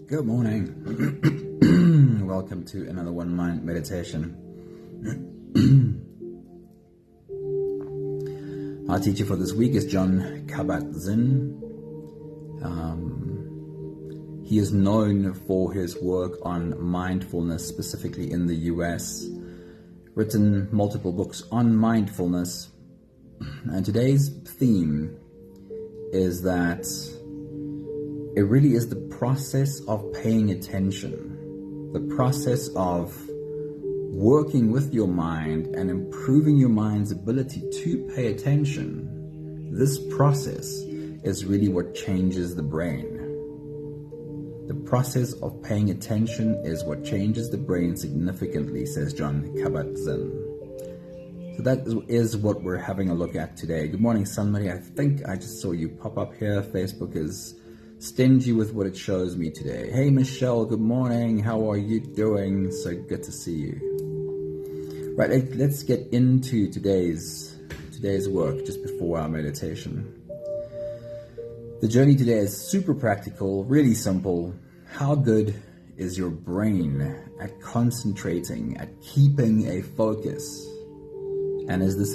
Good morning. Welcome to another One Mind meditation. Our teacher for this week is Jon Kabat-Zinn. He is known for his work on mindfulness, specifically in the US, written multiple books on mindfulness. And today's theme is that it really is the process of paying attention, the process of working with your mind and improving your mind's ability to pay attention. This process is really what changes the brain. The process of paying attention is what changes the brain significantly, says Jon Kabat-Zinn. So that is what we're having a look at today. Good morning, somebody. I think I just saw you pop up here. Facebook is stingy with what it shows me today. Hey, Michelle, good morning. How are you doing? So good to see you. Right, let's get into today's work just before our meditation. The journey today is super practical, really simple. How good is your brain at concentrating, at keeping a focus? And is this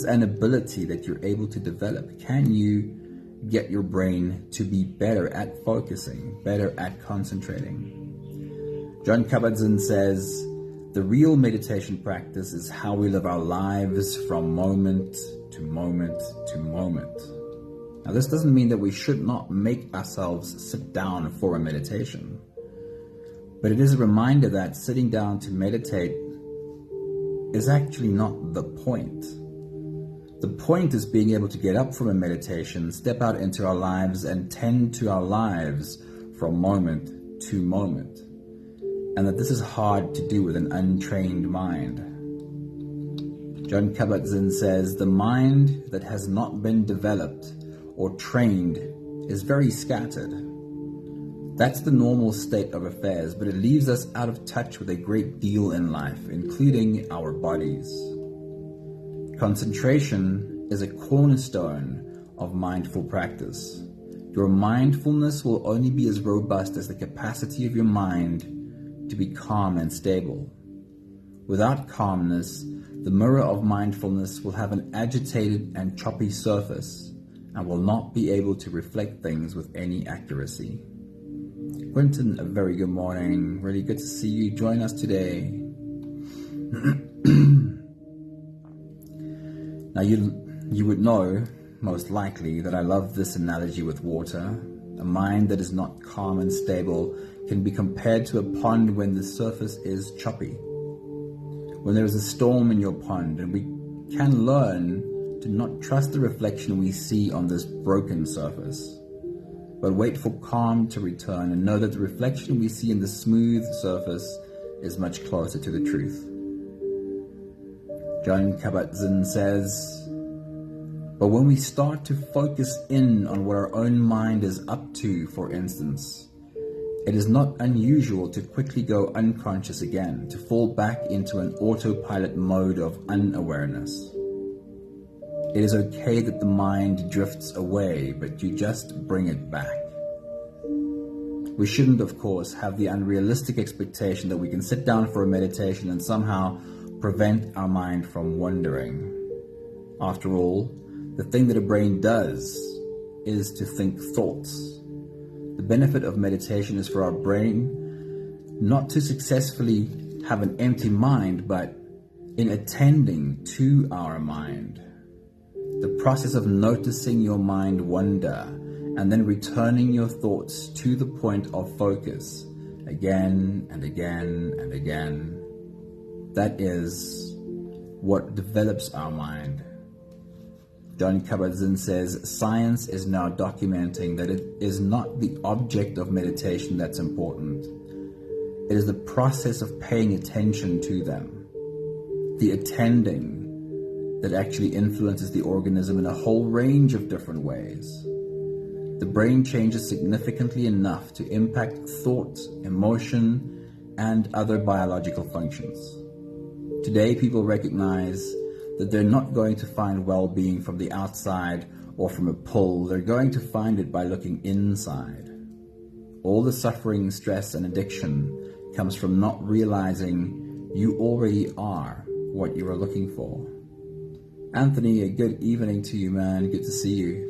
an ability that you're able to develop? Can you get your brain to be better at focusing, better at concentrating? Jon Kabat-Zinn says, the real meditation practice is how we live our lives from moment to moment to moment. Now, this doesn't mean that we should not make ourselves sit down for a meditation, but it is a reminder that sitting down to meditate is actually not the point. The point is being able to get up from a meditation, step out into our lives and tend to our lives from moment to moment. And that this is hard to do with an untrained mind. Jon Kabat-Zinn says, the mind that has not been developed or trained is very scattered. That's the normal state of affairs, but it leaves us out of touch with a great deal in life, including our bodies. Concentration is a cornerstone of mindful practice. Your mindfulness will only be as robust as the capacity of your mind to be calm and stable. Without calmness, the mirror of mindfulness will have an agitated and choppy surface and will not be able to reflect things with any accuracy. Quentin, a very good morning. Really good to see you join us today. Now, you would know, most likely, that I love this analogy with water. A mind that is not calm and stable can be compared to a pond when the surface is choppy. When there is a storm in your pond, and we can learn to not trust the reflection we see on this broken surface, but wait for calm to return and know that the reflection we see in the smooth surface is much closer to the truth. Jon Kabat-Zinn says, but when we start to focus in on what our own mind is up to, for instance, it is not unusual to quickly go unconscious again, to fall back into an autopilot mode of unawareness. It is okay that the mind drifts away, but you just bring it back. We shouldn't, of course, have the unrealistic expectation that we can sit down for a meditation and somehow prevent our mind from wandering. After all, the thing that a brain does is to think thoughts. The benefit of meditation is for our brain not to successfully have an empty mind, but in attending to our mind. The process of noticing your mind wander and then returning your thoughts to the point of focus again and again and again. That is what develops our mind. Jon Kabat-Zinn says, science is now documenting that it is not the object of meditation that's important. It is the process of paying attention to them, the attending, that actually influences the organism in a whole range of different ways. The brain changes significantly enough to impact thought, emotion, and other biological functions. Today, people recognize that they're not going to find well-being from the outside or from a pull. They're going to find it by looking inside. All the suffering, stress, and addiction comes from not realizing you already are what you are looking for. Anthony, a good evening to you, man. Good to see you.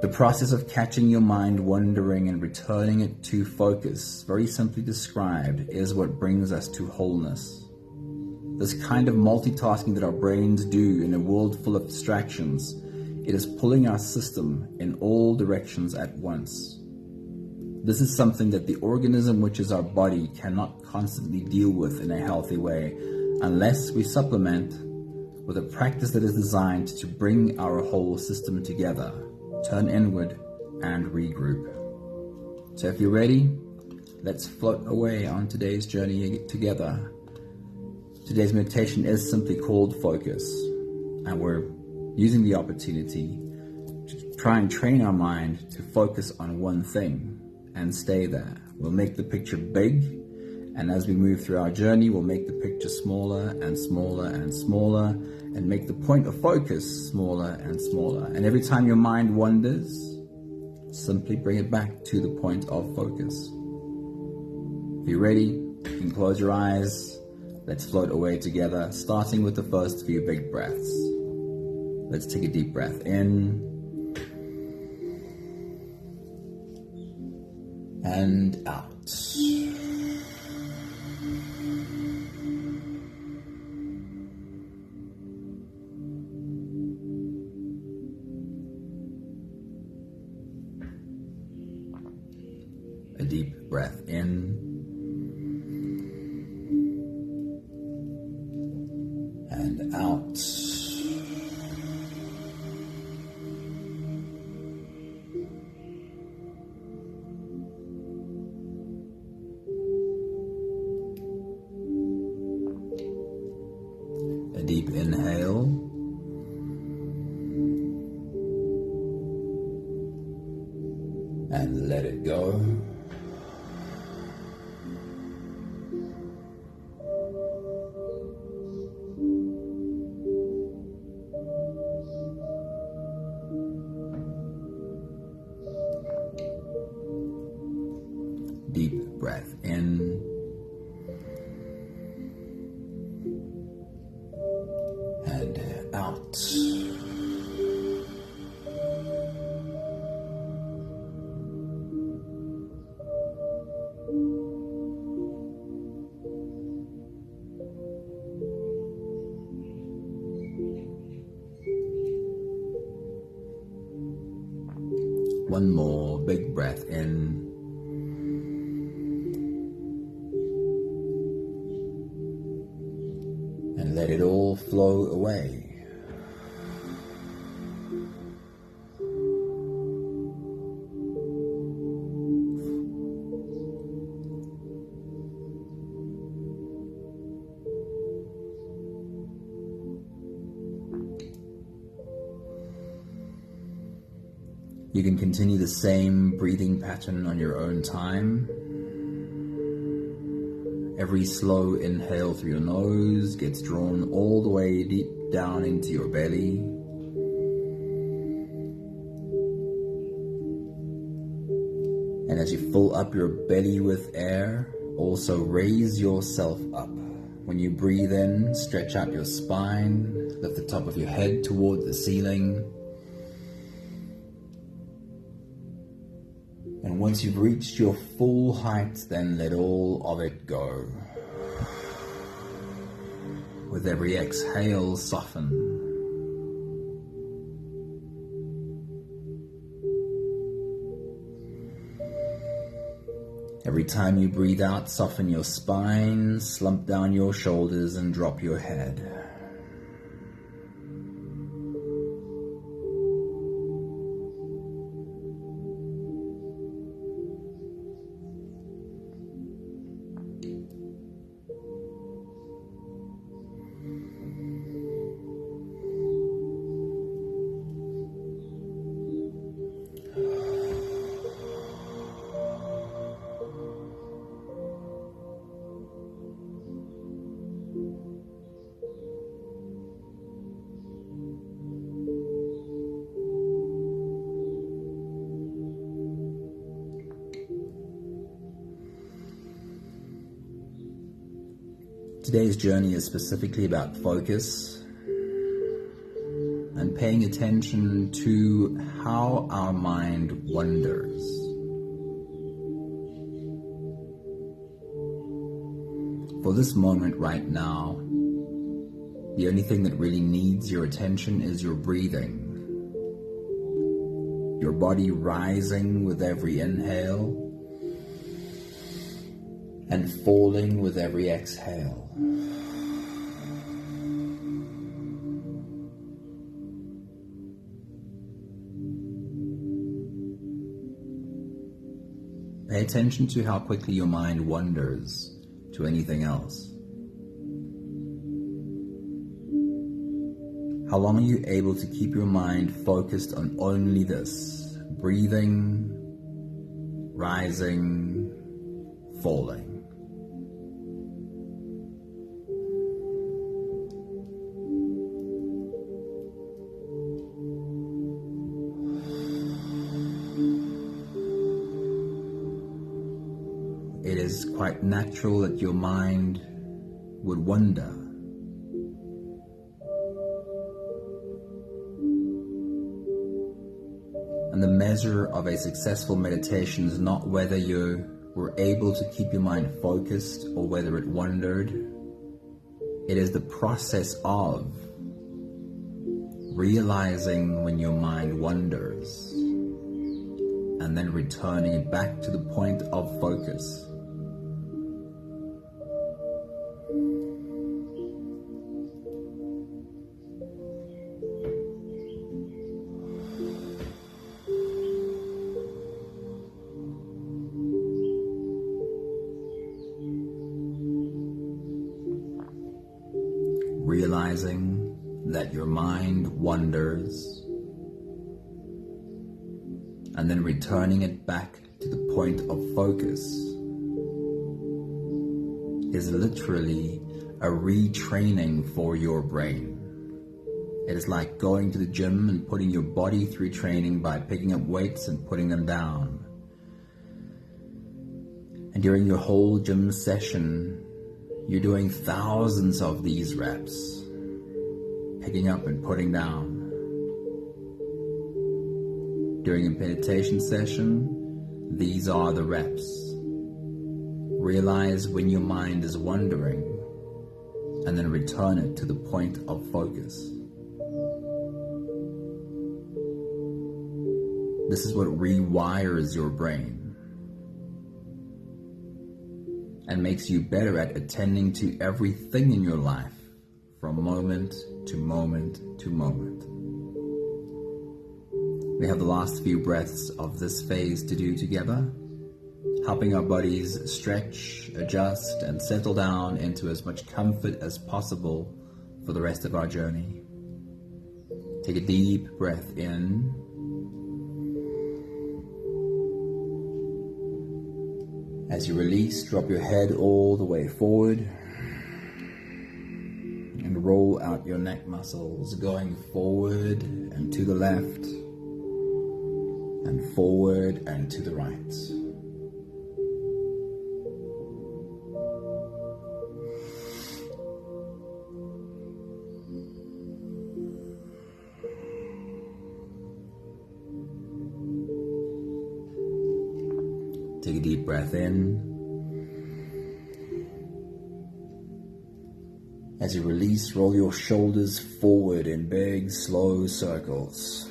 The process of catching your mind wandering and returning it to focus, very simply described, is what brings us to wholeness. This kind of multitasking that our brains do in a world full of distractions, it is pulling our system in all directions at once. This is something that the organism, which is our body, cannot constantly deal with in a healthy way unless we supplement with a practice that is designed to bring our whole system together, turn inward, and regroup. So if you're ready, let's float away on today's journey together. Today's meditation is simply called Focus, and we're using the opportunity to try and train our mind to focus on one thing and stay there. We'll make the picture big, and as we move through our journey, we'll make the picture smaller and smaller and smaller, and make the point of focus smaller and smaller. And every time your mind wanders, simply bring it back to the point of focus. If you're ready, you can close your eyes. Let's float away together, starting with the first few big breaths. Let's take a deep breath in and out. A deep breath in and out. A deep inhale and let it go. Deep breath in and out. One more big breath in and let it all flow away. You can continue the same breathing pattern on your own time. Every slow inhale through your nose gets drawn all the way deep down into your belly. And as you fill up your belly with air, also raise yourself up. When you breathe in, stretch out your spine, lift the top of your head toward the ceiling. And once you've reached your full height, then let all of it go. With every exhale, soften. Every time you breathe out, soften your spine, slump down your shoulders, and drop your head. Today's journey is specifically about focus and paying attention to how our mind wanders. For this moment right now, the only thing that really needs your attention is your breathing. Your body rising with every inhale and falling with every exhale. Pay attention to how quickly your mind wanders to anything else. How long are you able to keep your mind focused on only this? Breathing, rising, falling. It is quite natural that your mind would wander. And the measure of a successful meditation is not whether you were able to keep your mind focused or whether it wandered. It is the process of realizing when your mind wanders and then returning it back to the point of focus. Realizing that your mind wanders and then returning it back to the point of focus is literally a retraining for your brain. It is like going to the gym and putting your body through training by picking up weights and putting them down. And during your whole gym session, you're doing thousands of these reps, picking up and putting down. During a meditation session, these are the reps. Realize when your mind is wandering and then return it to the point of focus. This is what rewires your brain and makes you better at attending to everything in your life from moment to moment to moment. We have the last few breaths of this phase to do together, helping our bodies stretch, adjust, and settle down into as much comfort as possible for the rest of our journey. Take a deep breath in. As you release, drop your head all the way forward and roll out your neck muscles, going forward and to the left and forward and to the right. Take a deep breath in. As you release, roll your shoulders forward in big, slow circles.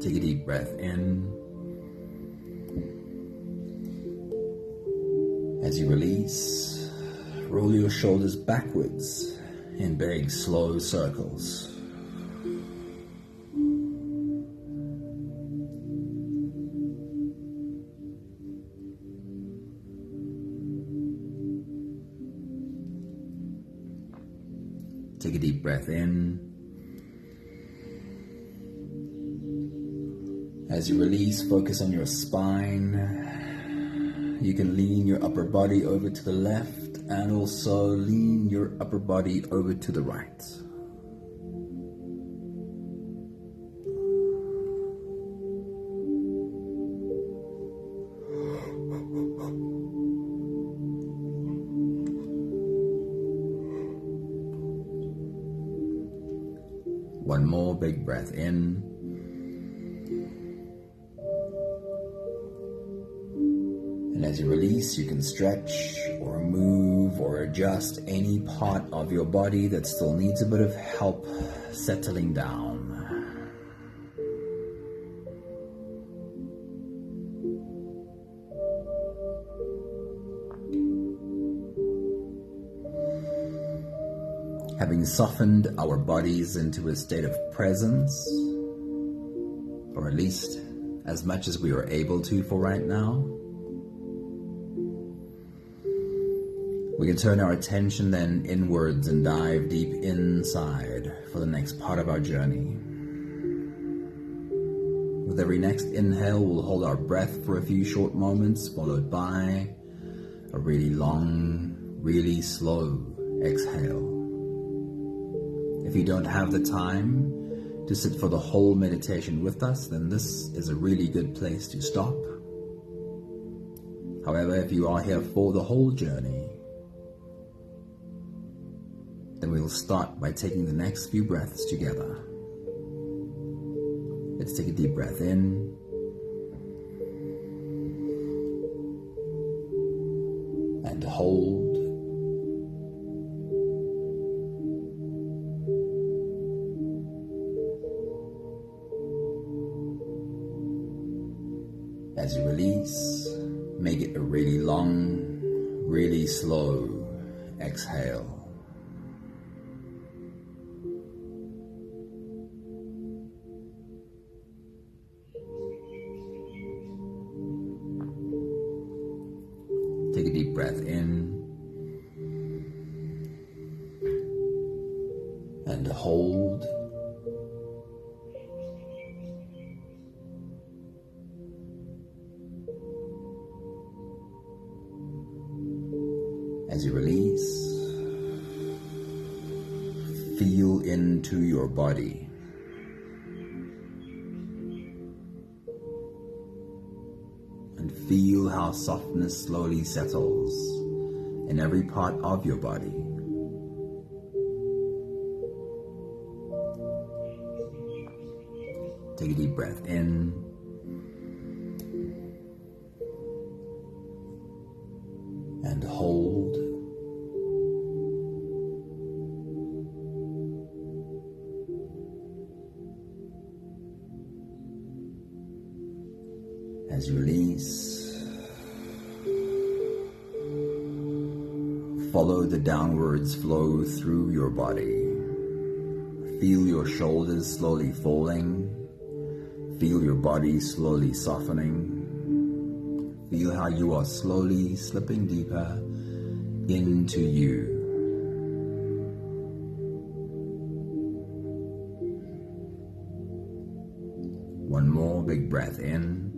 Take a deep breath in. As you release, roll your shoulders backwards in big, slow circles. Take a deep breath in. As you release, focus on your spine. You can lean your upper body over to the left and also lean your upper body over to the right. One more big breath in. And as you release, you can stretch or move or adjust any part of your body that still needs a bit of help settling down. Having softened our bodies into a state of presence, or at least as much as we are able to for right now, we can turn our attention then inwards and dive deep inside for the next part of our journey. With every next inhale, we'll hold our breath for a few short moments, followed by a really long, really slow exhale. If you don't have the time to sit for the whole meditation with us, then this is a really good place to stop. However, if you are here for the whole journey, then we'll start by taking the next few breaths together. Let's take a deep breath in. And hold. As you release, make it a really long, really slow exhale. Take a deep breath in and hold. As you release, feel into your body. And feel how softness slowly settles in every part of your body. Take a deep breath in. And hold. As you release, follow the downwards flow through your body. Feel your shoulders slowly falling. Feel your body slowly softening. Feel how you are slowly slipping deeper into you. One more big breath in.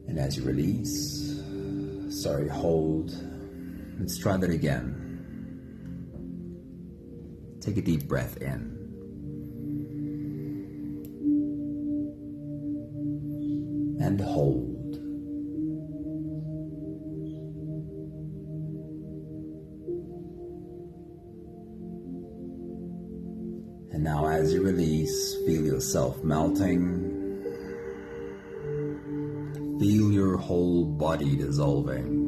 And as you release, hold. Let's try that again. Take a deep breath in. And hold. And now as you release, feel yourself melting. Feel your whole body dissolving.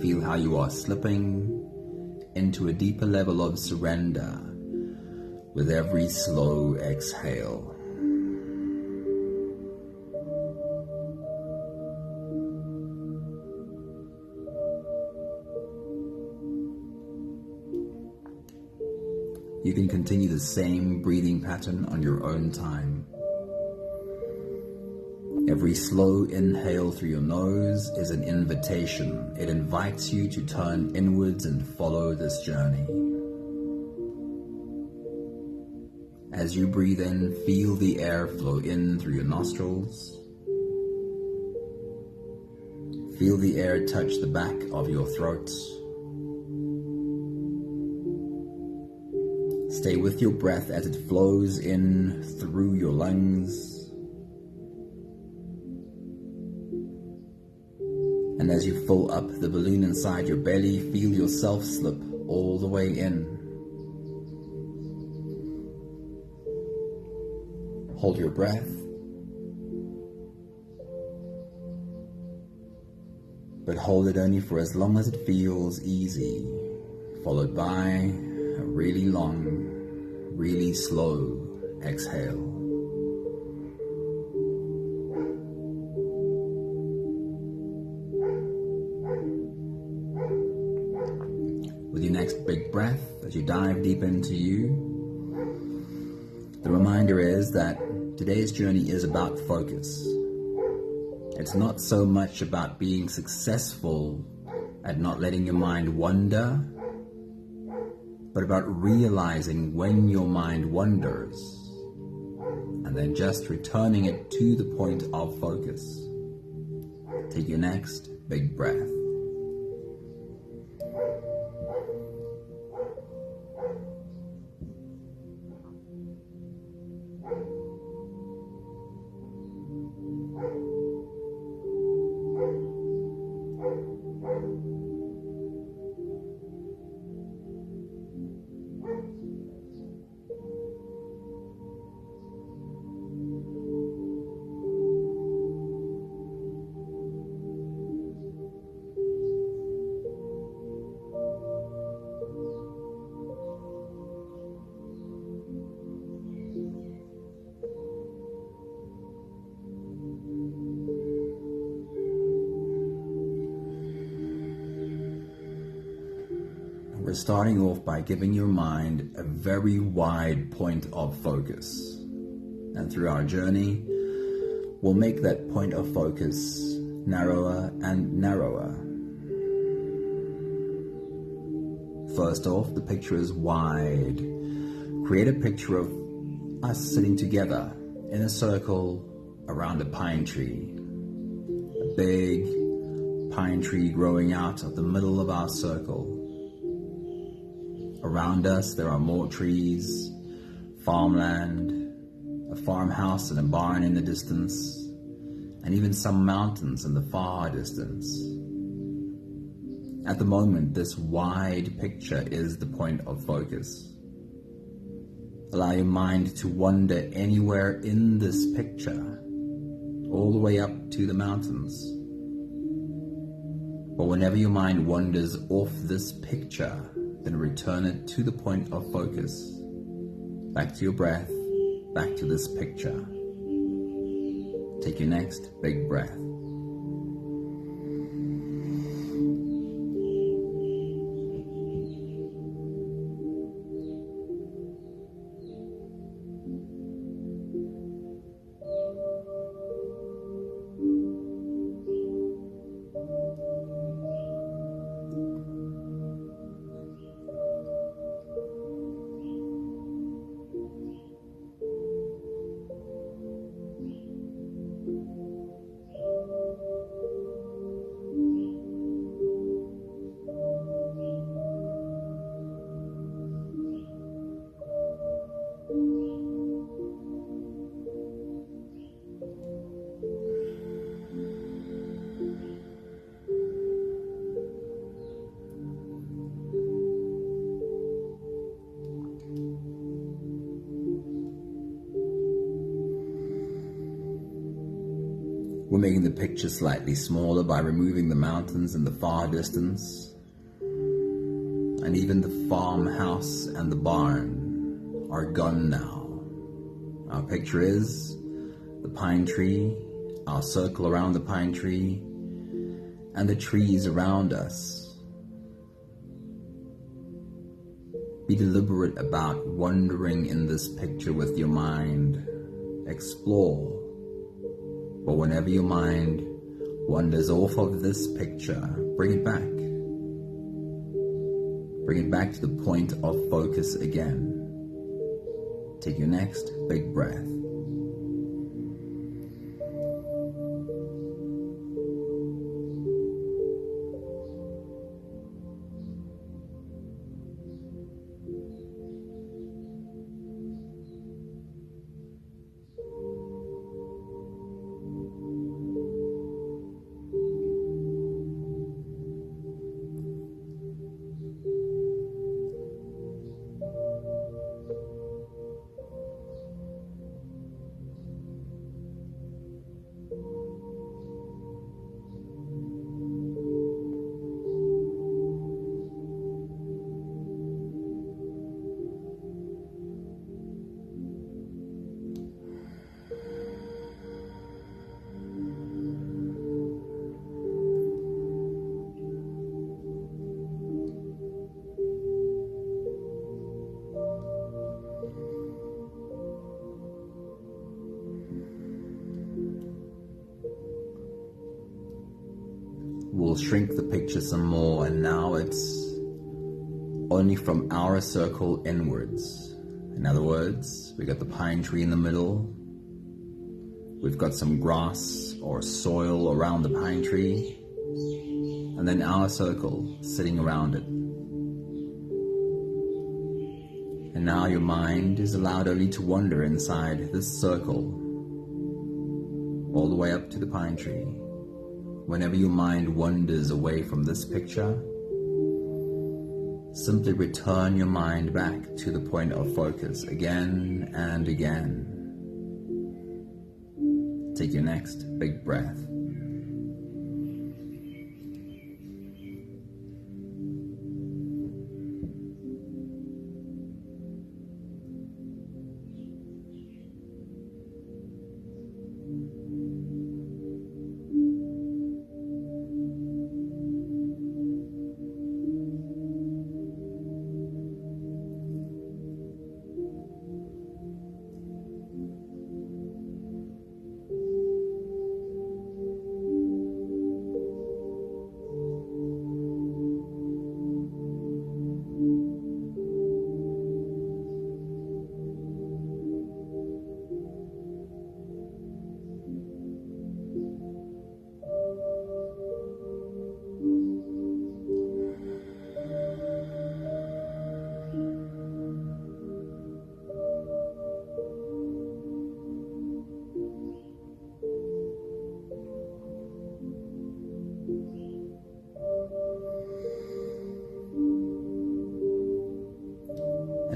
Feel how you are slipping into a deeper level of surrender with every slow exhale. You can continue the same breathing pattern on your own time. Every slow inhale through your nose is an invitation. It invites you to turn inwards and follow this journey. As you breathe in, feel the air flow in through your nostrils. Feel the air touch the back of your throat. Stay with your breath as it flows in through your lungs. And as you fill up the balloon inside your belly, feel yourself slip all the way in. Hold your breath, but hold it only for as long as it feels easy, followed by a really long, really slow exhale. With your next big breath, as you dive deep into you, the reminder is that today's journey is about focus. It's not so much about being successful at not letting your mind wander, but about realizing when your mind wanders and then just returning it to the point of focus. Take your next big breath. We're starting off by giving your mind a very wide point of focus. And through our journey, we'll make that point of focus narrower and narrower. First off, the picture is wide. Create a picture of us sitting together in a circle around a pine tree. A big pine tree growing out of the middle of our circle. Around us, there are more trees, farmland, a farmhouse and a barn in the distance, and even some mountains in the far distance. At the moment, this wide picture is the point of focus. Allow your mind to wander anywhere in this picture, all the way up to the mountains. But whenever your mind wanders off this picture, then return it to the point of focus, back to your breath, back to this picture. Take your next big breath. We're making the picture slightly smaller by removing the mountains in the far distance. And even the farmhouse and the barn are gone now. Our picture is the pine tree, our circle around the pine tree, and the trees around us. Be deliberate about wandering in this picture with your mind. Explore. But whenever your mind wanders off of this picture, bring it back. Bring it back to the point of focus again. Take your next big breath. we'll shrink the picture some more, and now it's only from our circle inwards. In other words, we got the pine tree in the middle. We've got some grass or soil around the pine tree, and then our circle sitting around it. And now your mind is allowed only to wander inside this circle, all the way up to the pine tree. Whenever your mind wanders away from this picture, simply return your mind back to the point of focus again and again. Take your next big breath.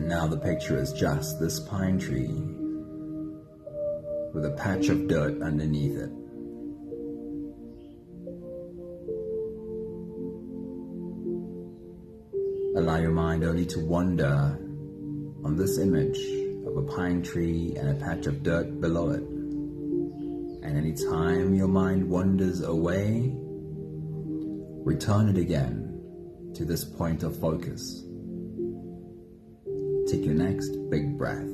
Now the picture is just this pine tree with a patch of dirt underneath it. Allow your mind only to wander on this image of a pine tree and a patch of dirt below it. And any time your mind wanders away, return it again to this point of focus. Take your next big breath.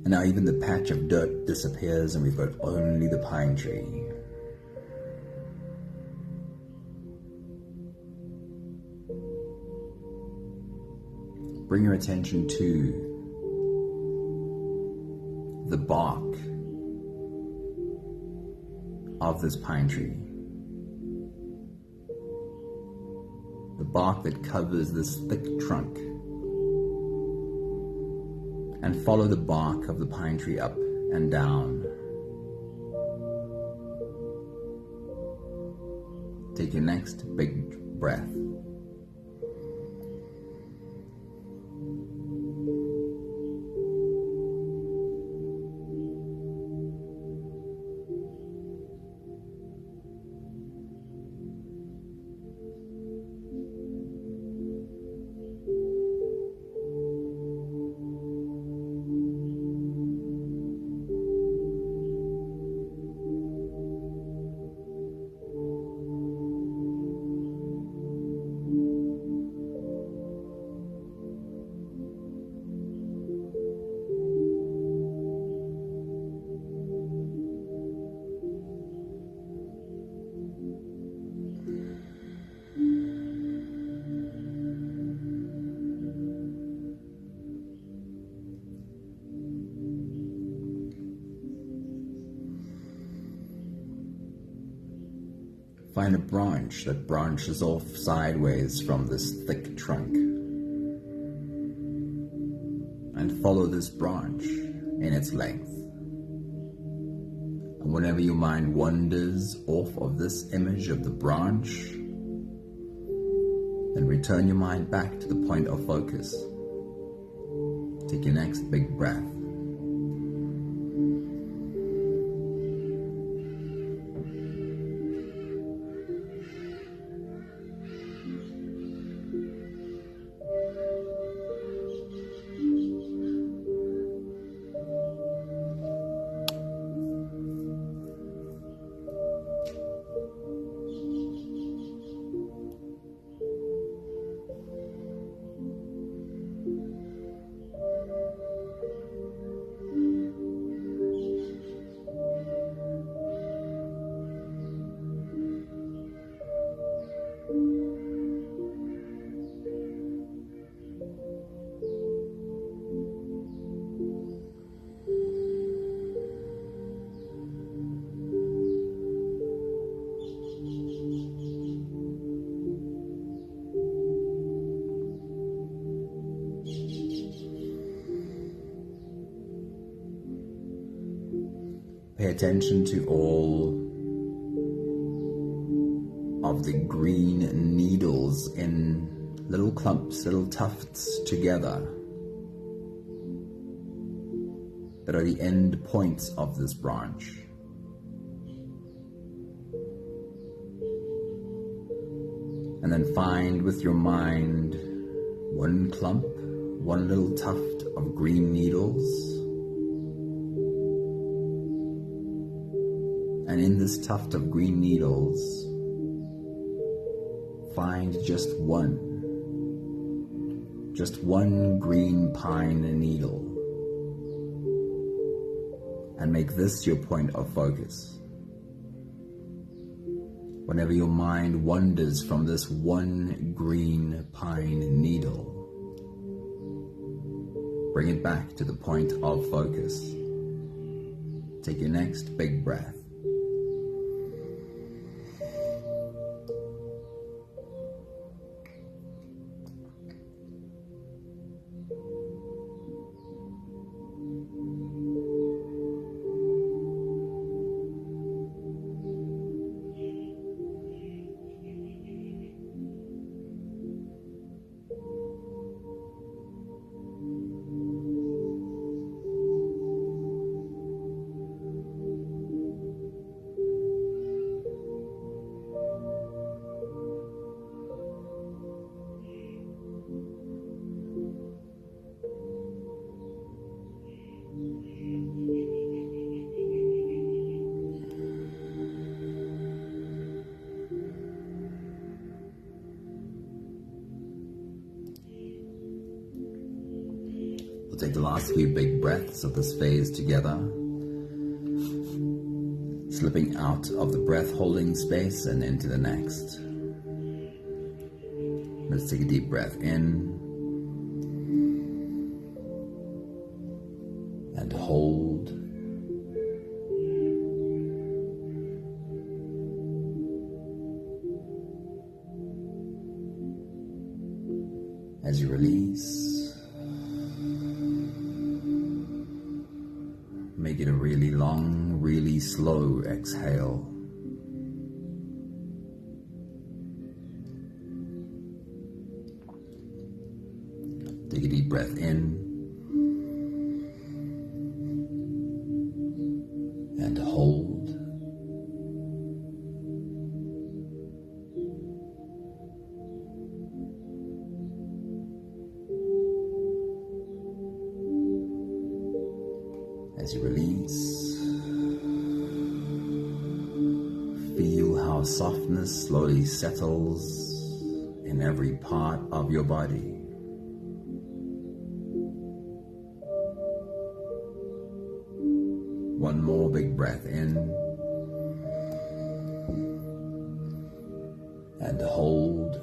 And now even the patch of dirt disappears and we've got only the pine tree. Bring your attention to the bark of this pine tree. The bark that covers this thick trunk. And follow the bark of the pine tree up and down. Take your next big breath. Find a branch that branches off sideways from this thick trunk, and follow this branch in its length. And whenever your mind wanders off of this image of the branch, then return your mind back to the point of focus. Take your next big breath. Pay attention to all of the green needles in little clumps, little tufts together that are the end points of this branch. And then find with your mind one clump, one little tuft of green needles. And in this tuft of green needles, find just one green pine needle, and make this your point of focus. Whenever your mind wanders from this one green pine needle, bring it back to the point of focus. Take your next big breath. Take the last few big breaths of this phase together, slipping out of the breath holding space and into the next. Let's take a deep breath in and hold. As you release, make it a really long, really slow exhale. Take a deep breath in and hold. As you release, feel how softness slowly settles in every part of your body. One more big breath in and hold.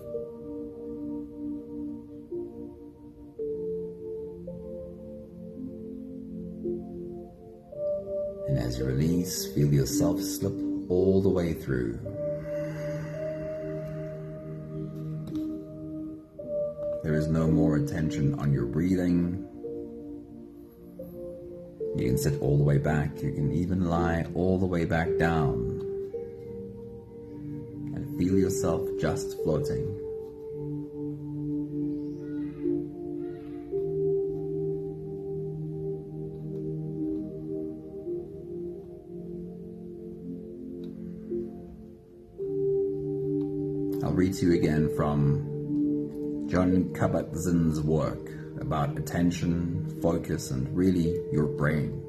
And as you release, feel yourself slip all the way through. There is no more attention on your breathing. You can sit all the way back. You can even lie all the way back down and feel yourself just floating. I'll read to you again from Jon Kabat-Zinn's work about attention, focus, and really your brain.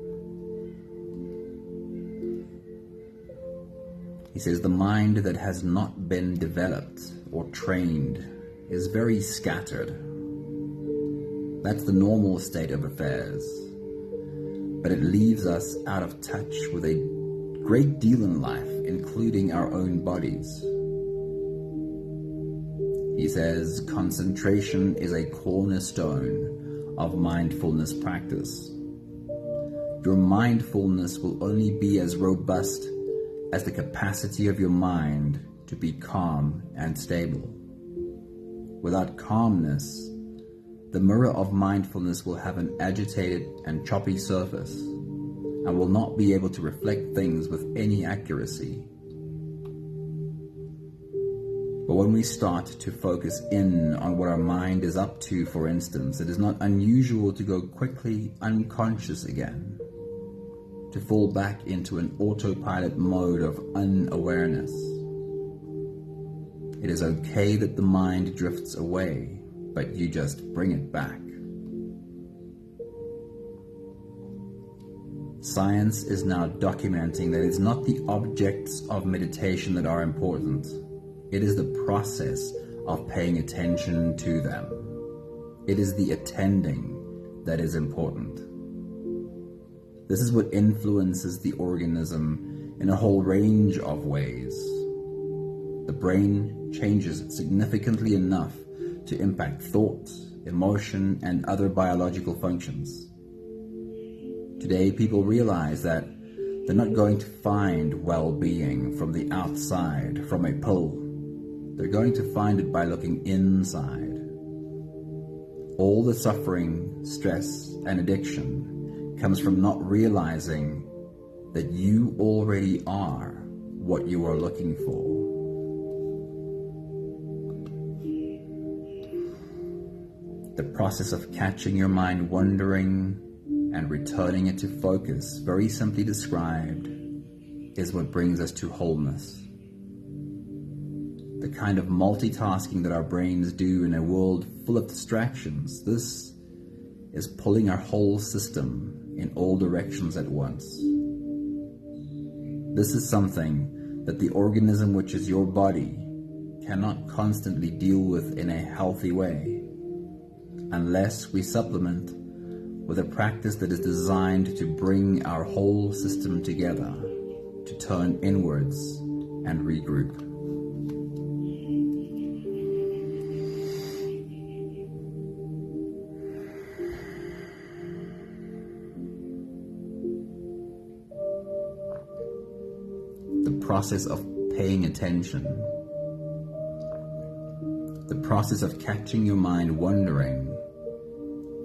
He says, the mind that has not been developed or trained is very scattered. That's the normal state of affairs. But it leaves us out of touch with a great deal in life, including our own bodies. He says, concentration is a cornerstone of mindfulness practice. Your mindfulness will only be as robust as the capacity of your mind to be calm and stable. Without calmness, the mirror of mindfulness will have an agitated and choppy surface and will not be able to reflect things with any accuracy. But when we start to focus in on what our mind is up to, for instance, it is not unusual to go quickly unconscious again, to fall back into an autopilot mode of unawareness. It is okay that the mind drifts away, but you just bring it back. Science is now documenting that it's not the objects of meditation that are important. It is the process of paying attention to them. It is the attending that is important. This is what influences the organism in a whole range of ways. The brain changes significantly enough to impact thought, emotion, and other biological functions. Today, people realize that they're not going to find well-being from the outside, from a pill. They're going to find it by looking inside. All the suffering, stress, and addiction comes from not realizing that you already are what you are looking for. The process of catching your mind wandering and returning it to focus, very simply described, is what brings us to wholeness. The kind of multitasking that our brains do in a world full of distractions, this is pulling our whole system in all directions at once. This is something that the organism, which is your body, cannot constantly deal with in a healthy way, unless we supplement with a practice that is designed to bring our whole system together, to turn inwards and regroup. The process of paying attention, the process of catching your mind wandering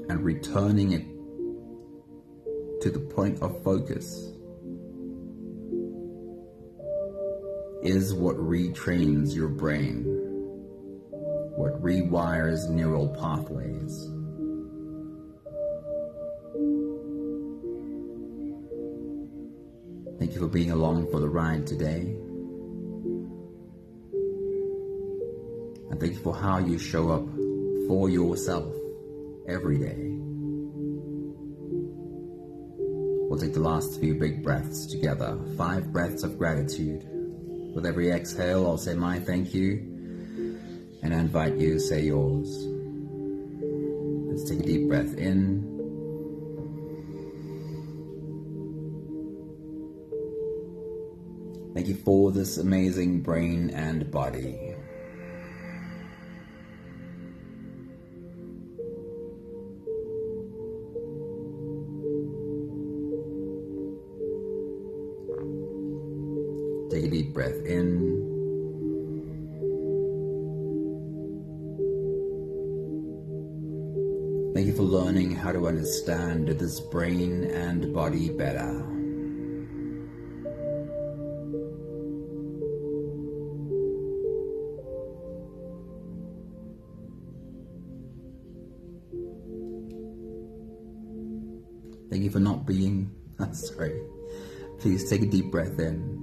and returning it to the point of focus is what retrains your brain, what rewires neural pathways. Thank you for being along for the ride today. And thank you for how you show up for yourself every day. We'll take the last few big breaths together. 5 breaths of gratitude. With every exhale, I'll say my thank you, and I invite you to say yours. Let's take a deep breath in. Thank you for this amazing brain and body. Take a deep breath in. you for learning how to understand this brain and body better. Thank you for not being, sorry, please take a deep breath in.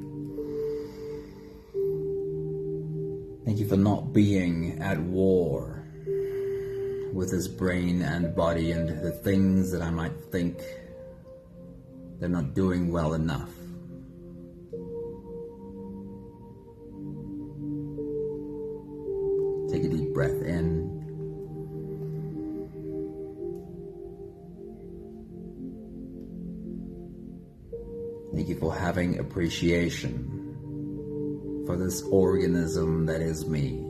Thank you for not being at war with this brain and body and the things that I might think they're not doing well enough. Take a deep breath in. Thank you for having appreciation for this organism that is me.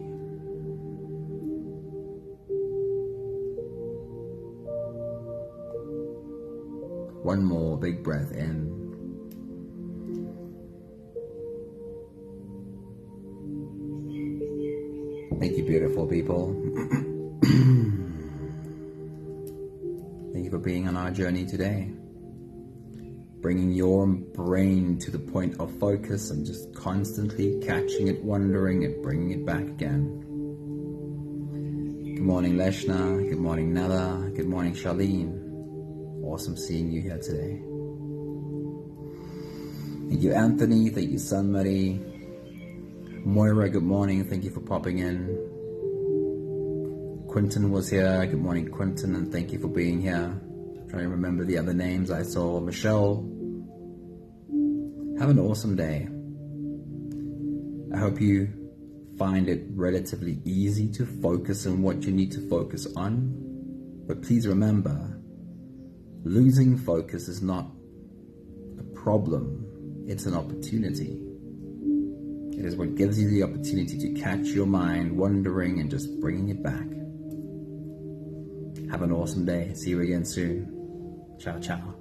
One more big breath in. Thank you, beautiful people. Thank you for being on our journey today. Bringing your brain to the point of focus and just constantly catching it, wandering it, bringing it back again. Good morning, Leshna. Good morning, Nella. Good morning, Charlene. Awesome seeing you here today. Thank you, Anthony. Thank you, Sun Marie. Moira, good morning. Thank you for popping in. Quentin was here. Good morning, Quentin, and thank you for being here. Trying to remember the other names I saw. Michelle. Have an awesome day. I hope you find it relatively easy to focus on what you need to focus on. But please remember, losing focus is not a problem. It's an opportunity. It is what gives you the opportunity to catch your mind wandering and just bringing it back. Have an awesome day. See you again soon. Ciao, ciao.